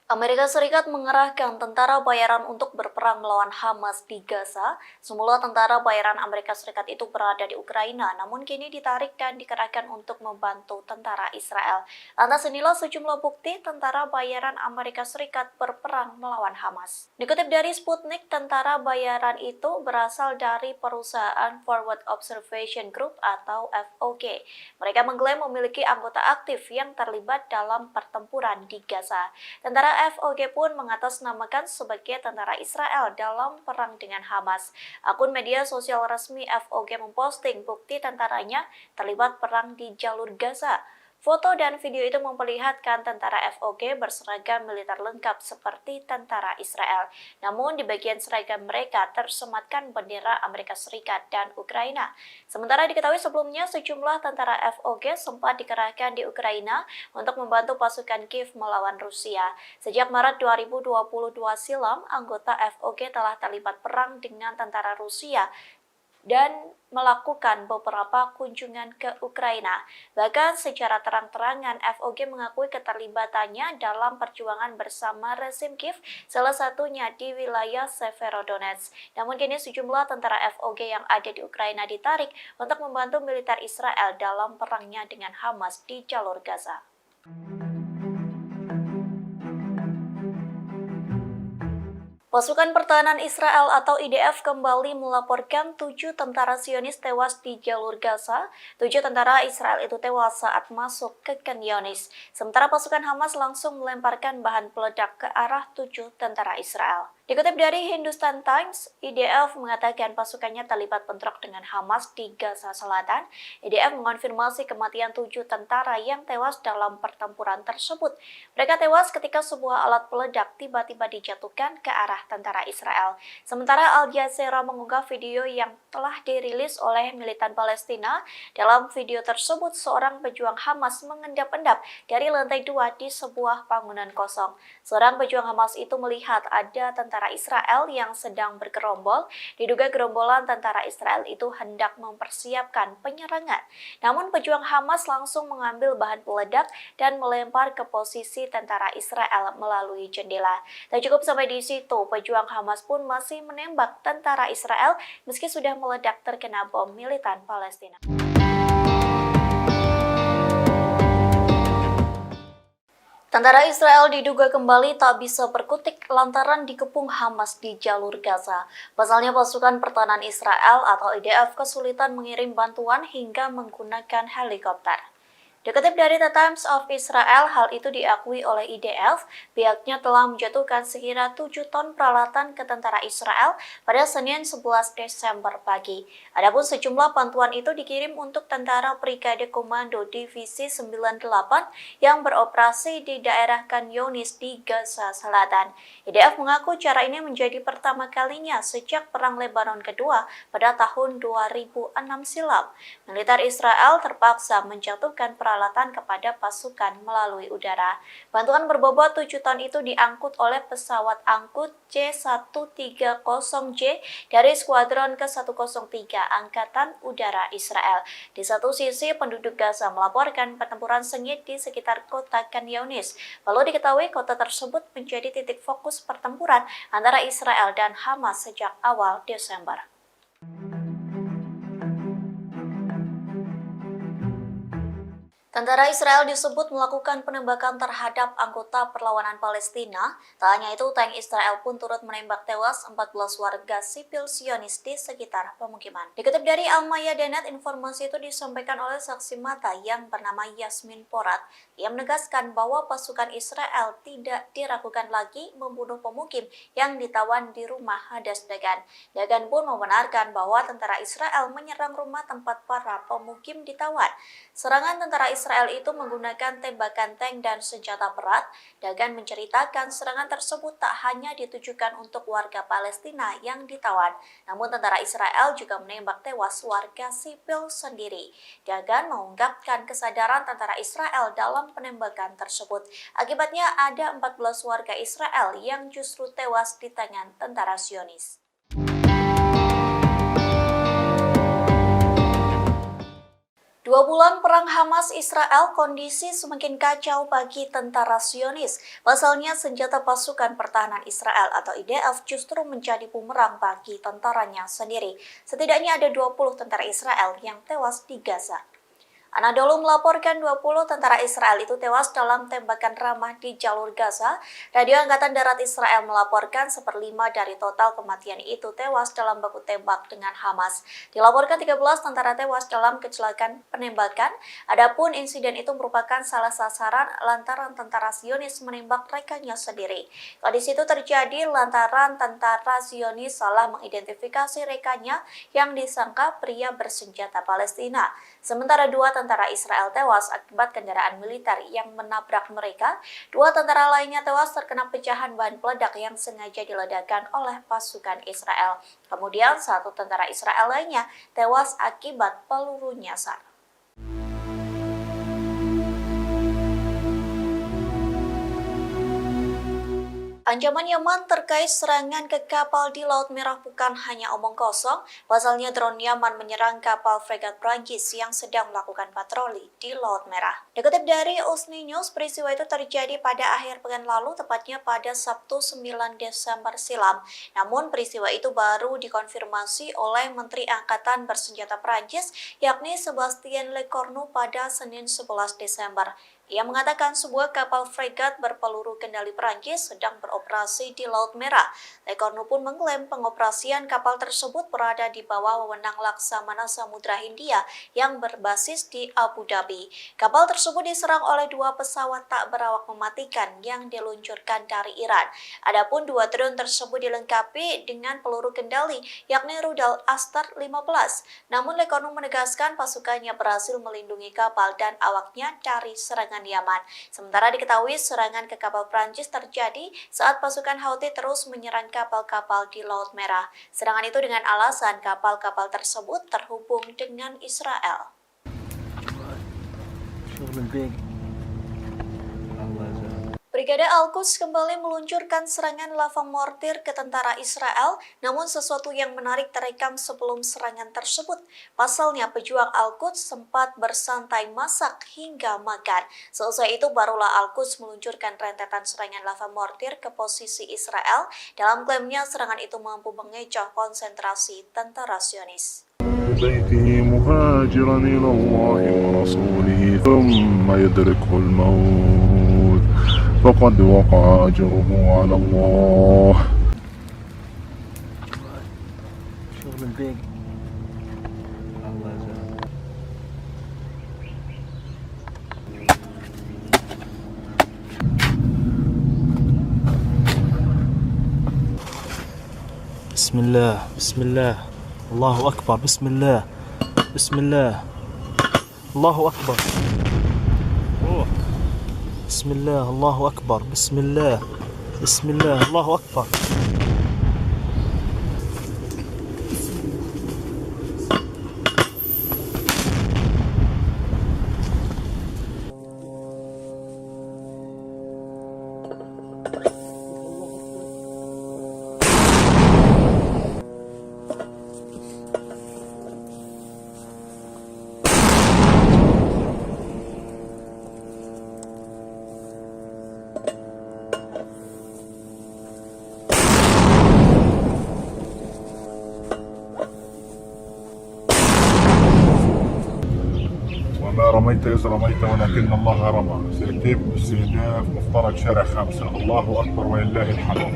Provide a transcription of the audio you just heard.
Amerika Serikat mengerahkan tentara bayaran untuk berperang melawan Hamas di Gaza. Semula tentara bayaran Amerika Serikat itu berada di Ukraina, namun kini ditarik dan dikerahkan untuk membantu tentara Israel. Lantas inilah sejumlah bukti tentara bayaran Amerika Serikat berperang melawan Hamas. Dikutip dari Sputnik, tentara bayaran itu berasal dari perusahaan Forward Observation Group atau FOG. Mereka mengklaim memiliki anggota aktif yang terlibat dalam pertempuran di Gaza. Tentara FOG pun mengatasnamakan sebagai tentara Israel dalam perang dengan Hamas. Akun media sosial resmi FOG memposting bukti tentaranya terlibat perang di jalur Gaza. Foto dan video itu memperlihatkan tentara FOG berseragam militer lengkap seperti tentara Israel. Namun di bagian seragam mereka tersematkan bendera Amerika Serikat dan Ukraina. Sementara diketahui sebelumnya sejumlah tentara FOG sempat dikerahkan di Ukraina untuk membantu pasukan Kiev melawan Rusia. Sejak Maret 2022 silam, anggota FOG telah terlibat perang dengan tentara Rusia dan melakukan beberapa kunjungan ke Ukraina. Bahkan secara terang-terangan FOG mengakui keterlibatannya dalam perjuangan bersama rezim Kiev, salah satunya di wilayah Severodonetsk. Namun kini sejumlah tentara FOG yang ada di Ukraina ditarik untuk membantu militer Israel dalam perangnya dengan Hamas di jalur Gaza. Pasukan Pertahanan Israel atau IDF kembali melaporkan 7 tentara Zionis tewas di jalur Gaza. 7 tentara Israel itu tewas saat masuk ke Khan Younis. Sementara pasukan Hamas langsung melemparkan bahan peledak ke arah 7 tentara Israel. Dikutip dari Hindustan Times, IDF mengatakan pasukannya terlibat bentrok dengan Hamas di Gaza Selatan. IDF mengonfirmasi kematian 7 tentara yang tewas dalam pertempuran tersebut. Mereka tewas ketika sebuah alat peledak tiba-tiba dijatuhkan ke arah tentara Israel. Sementara Al Jazeera mengunggah video yang telah dirilis oleh militan Palestina. Dalam video tersebut, seorang pejuang Hamas mengendap-endap dari lantai 2 di sebuah bangunan kosong. Seorang pejuang Hamas itu melihat ada tentara Israel yang sedang bergerombol. Diduga gerombolan tentara Israel itu hendak mempersiapkan penyerangan. Namun pejuang Hamas langsung mengambil bahan peledak dan melempar ke posisi tentara Israel melalui jendela. Tak cukup sampai di situ, pejuang Hamas pun masih menembak tentara Israel meski sudah meledak terkena bom militan Palestina. Tentara Israel diduga kembali tak bisa berkutik lantaran dikepung Hamas di jalur Gaza. Pasalnya pasukan pertahanan Israel atau IDF kesulitan mengirim bantuan hingga menggunakan helikopter. Dikutip dari The Times of Israel, hal itu diakui oleh IDF. Pihaknya telah menjatuhkan sekira 7 ton peralatan ke tentara Israel pada Senin 11 Desember pagi. Adapun sejumlah bantuan itu dikirim untuk tentara Brigade Komando Divisi 98 yang beroperasi di daerah Khan Younis di Gaza Selatan. IDF mengaku cara ini menjadi pertama kalinya sejak Perang Lebanon kedua pada tahun 2006 silam. Militer Israel terpaksa menjatuhkan peralatan kepada pasukan melalui udara. Bantuan berbobot 7 ton itu diangkut oleh pesawat angkut C-130J dari Skuadron ke-103 Angkatan Udara Israel. Di satu sisi, penduduk Gaza melaporkan pertempuran sengit di sekitar kota Khan Younis. Lalu diketahui kota tersebut menjadi titik fokus pertempuran antara Israel dan Hamas sejak awal Desember. Tentara Israel disebut melakukan penembakan terhadap anggota perlawanan Palestina. Tak hanya itu, tank Israel pun turut menembak tewas 14 warga sipil Zionis di sekitar pemukiman. Dikutip dari Al-Mayadanet, informasi itu disampaikan oleh saksi mata yang bernama Yasmin Porat. Ia menegaskan bahwa pasukan Israel tidak diragukan lagi membunuh pemukim yang ditawan di rumah Hadass Dagan. Dagan pun membenarkan bahwa tentara Israel menyerang rumah tempat para pemukim ditawan. Serangan tentara Israel itu menggunakan tembakan tank dan senjata berat. Dagan menceritakan serangan tersebut tak hanya ditujukan untuk warga Palestina yang ditawan, namun tentara Israel juga menembak tewas warga sipil sendiri. Dagan mengungkapkan kesadaran tentara Israel dalam penembakan tersebut. Akibatnya ada 14 warga Israel yang justru tewas di tangan tentara Zionis. 2 bulan perang Hamas-Israel, kondisi semakin kacau bagi tentara Zionis. Pasalnya, senjata pasukan pertahanan Israel atau IDF justru menjadi bumerang bagi tentaranya sendiri. Setidaknya ada 20 tentara Israel yang tewas di Gaza. Anadolu melaporkan 20 tentara Israel itu tewas dalam tembakan ramah di jalur Gaza. Radio Angkatan Darat Israel melaporkan 1/5 dari total kematian itu tewas dalam baku tembak dengan Hamas. Dilaporkan 13 tentara tewas dalam kecelakaan penembakan. Adapun insiden itu merupakan salah sasaran lantaran tentara Zionis menembak rekannya sendiri. Kondisi itu terjadi lantaran tentara Zionis salah mengidentifikasi rekannya yang disangka pria bersenjata Palestina. Sementara 2 tentara Israel tewas akibat kendaraan militer yang menabrak mereka. 2 tentara lainnya tewas terkena pecahan bahan peledak yang sengaja diledakkan oleh pasukan Israel. Kemudian 1 tentara Israel lainnya tewas akibat peluru nyasar. Ancaman Yaman terkait serangan ke kapal di Laut Merah bukan hanya omong kosong. Pasalnya drone Yaman menyerang kapal fregat Prancis yang sedang melakukan patroli di Laut Merah. Dikutip dari Usni News, peristiwa itu terjadi pada akhir pekan lalu, tepatnya pada Sabtu 9 Desember silam. Namun peristiwa itu baru dikonfirmasi oleh Menteri Angkatan Bersenjata Prancis, yakni Sebastien Lecornu pada Senin 11 Desember. Ia mengatakan sebuah kapal fregat berpeluru kendali Prancis sedang beroperasi di Laut Merah. Lecornu pun mengklaim pengoperasian kapal tersebut berada di bawah wewenang Laksamana Samudra Hindia yang berbasis di Abu Dhabi. Kapal tersebut diserang oleh 2 pesawat tak berawak mematikan yang diluncurkan dari Iran. Adapun 2 drone tersebut dilengkapi dengan peluru kendali, yakni rudal Astar 15. Namun Lecornu menegaskan pasukannya berhasil melindungi kapal dan awaknya dari serangan Yaman. Sementara diketahui serangan ke kapal Prancis terjadi saat pasukan Houthi terus menyerang kapal-kapal di Laut Merah. Serangan itu dengan alasan kapal-kapal tersebut terhubung dengan Israel. Brigade Al-Quds kembali meluncurkan serangan lava mortir ke tentara Israel, namun sesuatu yang menarik terekam sebelum serangan tersebut. Pasalnya pejuang Al-Quds sempat bersantai masak hingga makan. Seusai itu barulah Al-Quds meluncurkan rentetan serangan lava mortir ke posisi Israel. Dalam klaimnya serangan itu mampu mengecoh konsentrasi tentara Zionis. بيته مهاجرا إلى الله ورسوله ثم يدركه الموت فقد وقع أجره على الله. شغل البيق الله يجزاك. بسم الله بسم الله الله أكبر بسم الله بسم الله الله أكبر بسم الله الله أكبر بسم الله بسم الله الله أكبر. ما رميت إذ رميت ولكن الله رمى. سيتم استهداف مفترق شارع 5. الله أكبر ولله الحمد.